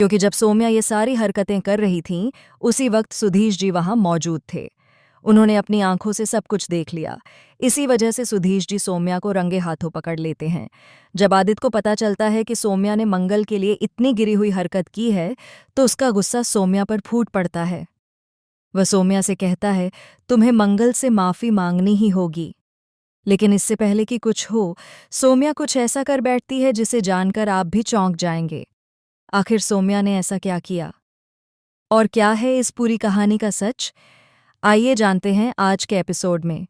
क्योंकि जब सौम्या ये सारी हरकतें कर रही थीं, उसी वक्त सुधीश जी वहां मौजूद थे। उन्होंने अपनी आंखों से सब कुछ देख लिया। इसी वजह से सुधीश जी सौम्या को रंगे हाथों पकड़ लेते हैं। जब आदित्य को पता चलता है कि सौम्या ने मंगल के लिए इतनी गिरी हुई हरकत की है, तो उसका गुस्सा सौम्या पर फूट पड़ता है। वह सौम्या से कहता है, तुम्हें मंगल से माफी मांगनी ही होगी। लेकिन इससे पहले कि कुछ हो, सौम्या कुछ ऐसा कर बैठती है जिसे जानकर आप भी चौंक जाएंगे। आखिर सौम्या ने ऐसा क्या किया? और क्या है इस पूरी कहानी का सच? आइए जानते हैं आज के एपिसोड में।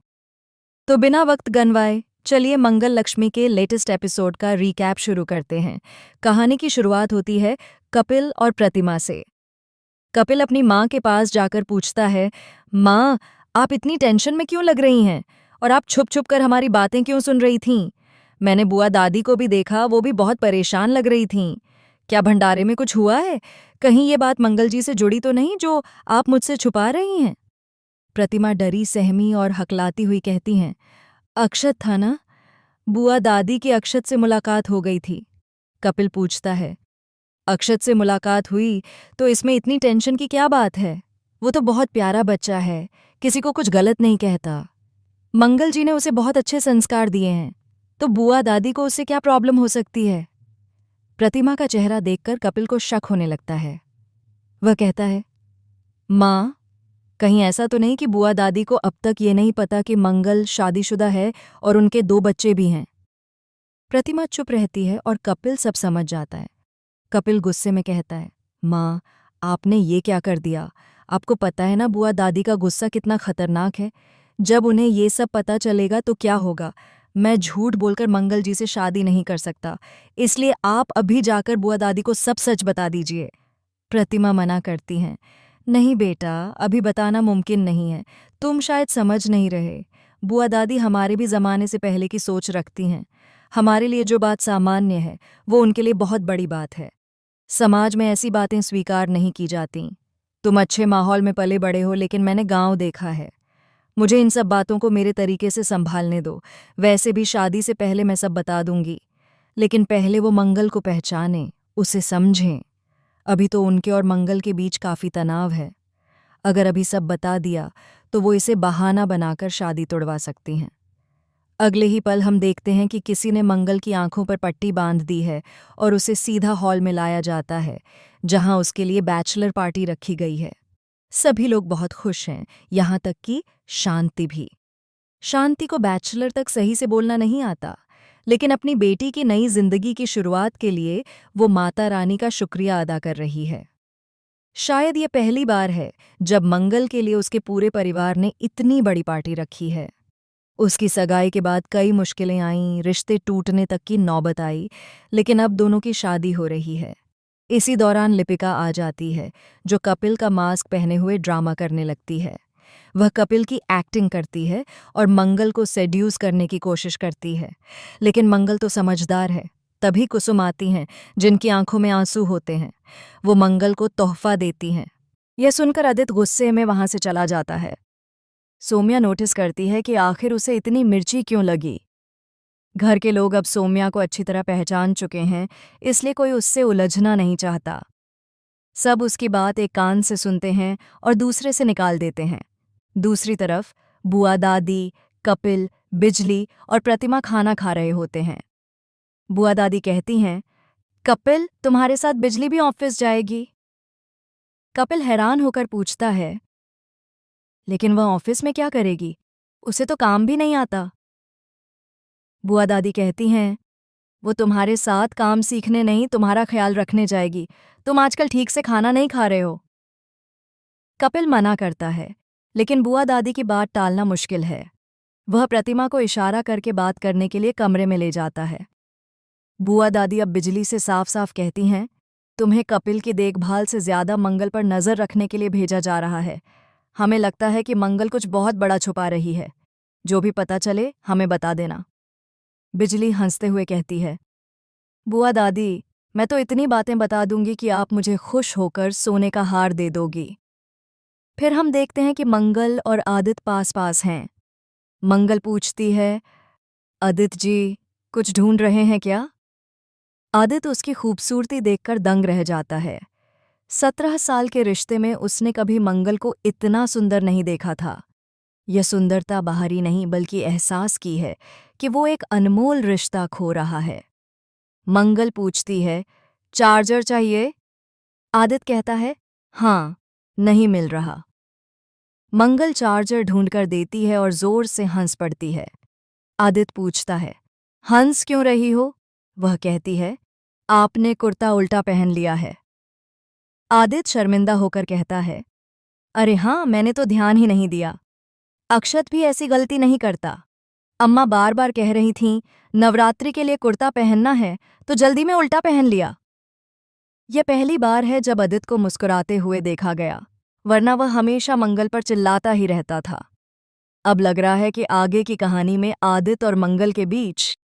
तो बिना वक्त गंवाए चलिए मंगल लक्ष्मी के लेटेस्ट एपिसोड का रीकैप शुरू करते हैं। कहानी की शुरुआत होती है कपिल और प्रतिमा से। कपिल अपनी माँ के पास जाकर पूछता है, माँ, आप इतनी टेंशन में क्यों लग रही हैं? और आप छुप छुप कर हमारी बातें क्यों सुन रही थीं? मैंने बुआ दादी को भी देखा, वो भी बहुत परेशान लग रही थीं। क्या भंडारे में कुछ हुआ है? कहीं ये बात मंगल जी से जुड़ी तो नहीं जो आप मुझसे छुपा रही हैं? प्रतिमा डरी सहमी और हकलाती हुई कहती हैं, अक्षत था ना? बुआ दादी की अक्षत से मुलाकात हो गई थी। कपिल पूछता है, अक्षत से मुलाकात हुई तो इसमें इतनी टेंशन की क्या बात है? वो तो बहुत प्यारा बच्चा है, किसी को कुछ गलत नहीं कहता। मंगल जी ने उसे बहुत अच्छे संस्कार दिए हैं, तो बुआ दादी को उससे क्या प्रॉब्लम हो सकती है? प्रतिमा का चेहरा देखकर कपिल को शक होने लगता है। वह कहता है, माँ, कहीं ऐसा तो नहीं कि बुआ दादी को अब तक ये नहीं पता कि मंगल शादीशुदा है और उनके 2 बच्चे भी हैं? प्रतिमा चुप रहती है और कपिल सब समझ जाता है। कपिल गुस्से में कहता है, माँ, आपने ये क्या कर दिया? आपको पता है ना बुआ दादी का गुस्सा कितना खतरनाक है। जब उन्हें ये सब पता चलेगा तो क्या होगा? मैं झूठ बोलकर मंगल जी से शादी नहीं कर सकता, इसलिए आप अभी जाकर बुआ दादी को सब सच बता दीजिए। प्रतिमा मना करती हैं, नहीं बेटा, अभी बताना मुमकिन नहीं है। तुम शायद समझ नहीं रहे। बुआ दादी हमारे भी ज़माने से पहले की सोच रखती हैं। हमारे लिए जो बात सामान्य है, वो उनके लिए बहुत बड़ी बात है। समाज में ऐसी बातें स्वीकार नहीं की जाती। तुम अच्छे माहौल में पले बड़े हो, लेकिन मैंने गांव देखा है। मुझे इन सब बातों को मेरे तरीके से संभालने दो। वैसे भी शादी से पहले मैं सब बता दूंगी, लेकिन पहले वो मंगल को पहचानें, उसे समझें। अभी तो उनके और मंगल के बीच काफ़ी तनाव है। अगर अभी सब बता दिया तो वो इसे बहाना बनाकर शादी तोड़वा सकती हैं। अगले ही पल हम देखते हैं कि किसी ने मंगल की आंखों पर पट्टी बांध दी है और उसे सीधा हॉल में लाया जाता है, जहां उसके लिए बैचलर पार्टी रखी गई है। सभी लोग बहुत खुश हैं, यहाँ तक कि शांति भी। शांति को बैचलर तक सही से बोलना नहीं आता, लेकिन अपनी बेटी की नई जिंदगी की शुरुआत के लिए वो माता रानी का शुक्रिया अदा कर रही है। शायद ये पहली बार है जब मंगल के लिए उसके पूरे परिवार ने इतनी बड़ी पार्टी रखी है। उसकी सगाई के बाद कई मुश्किलें आईं, रिश्ते टूटने तक की नौबत आई, लेकिन अब दोनों की शादी हो रही है। इसी दौरान लिपिका आ जाती है, जो कपिल का मास्क पहने हुए ड्रामा करने लगती है। वह कपिल की एक्टिंग करती है और मंगल को सेड्यूस करने की कोशिश करती है, लेकिन मंगल तो समझदार है। तभी कुसुम आती हैं, जिनकी आंखों में आंसू होते हैं। वो मंगल को तोहफा देती हैं। यह सुनकर आदित्य गुस्से में वहां से चला जाता है। सौम्या नोटिस करती है कि आखिर उसे इतनी मिर्ची क्यों लगी। घर के लोग अब सौम्या को अच्छी तरह पहचान चुके हैं, इसलिए कोई उससे उलझना नहीं चाहता। सब उसकी बात एक कान से सुनते हैं और दूसरे से निकाल देते हैं। दूसरी तरफ बुआ दादी, कपिल, बिजली और प्रतिमा खाना खा रहे होते हैं। बुआ दादी कहती हैं, कपिल, तुम्हारे साथ बिजली भी ऑफिस जाएगी? कपिल हैरान होकर पूछता है, लेकिन वह ऑफिस में क्या करेगी? उसे तो काम भी नहीं आता। बुआ दादी कहती हैं, वो तुम्हारे साथ काम सीखने नहीं, तुम्हारा ख्याल रखने जाएगी। तुम आजकल ठीक से खाना नहीं खा रहे हो। कपिल मना करता है, लेकिन बुआ दादी की बात टालना मुश्किल है। वह प्रतिमा को इशारा करके बात करने के लिए कमरे में ले जाता है। बुआ दादी अब बिजली से साफ साफ कहती हैं, तुम्हें कपिल की देखभाल से ज्यादा मंगल पर नजर रखने के लिए भेजा जा रहा है। हमें लगता है कि मंगल कुछ बहुत बड़ा छुपा रही है। जो भी पता चले हमें बता देना। बिजली हंसते हुए कहती है, बुआ दादी, मैं तो इतनी बातें बता दूंगी कि आप मुझे खुश होकर सोने का हार दे दोगी। फिर हम देखते हैं कि मंगल और आदित्य पास पास हैं। मंगल पूछती है, आदित्य जी, कुछ ढूंढ रहे हैं क्या? आदित्य उसकी खूबसूरती देखकर दंग रह जाता है। 17 साल के रिश्ते में उसने कभी मंगल को इतना सुंदर नहीं देखा था। यह सुंदरता बाहरी नहीं बल्कि एहसास की है कि वो एक अनमोल रिश्ता खो रहा है। मंगल पूछती है, चार्जर चाहिए? आदित्य कहता है, हाँ, नहीं मिल रहा। मंगल चार्जर ढूंढकर देती है और जोर से हंस पड़ती है। आदित्य पूछता है, हंस क्यों रही हो? वह कहती है, आपने कुर्ता उल्टा पहन लिया है। आदित्य शर्मिंदा होकर कहता है, अरे हाँ, मैंने तो ध्यान ही नहीं दिया। अक्षत भी ऐसी गलती नहीं करता। अम्मा बार बार कह रही थीं, नवरात्रि के लिए कुर्ता पहनना है, तो जल्दी में उल्टा पहन लिया। यह पहली बार है जब आदित्य को मुस्कुराते हुए देखा गया, वरना वह हमेशा मंगल पर चिल्लाता ही रहता था। अब लग रहा है कि आगे की कहानी में आदित्य और मंगल के बीच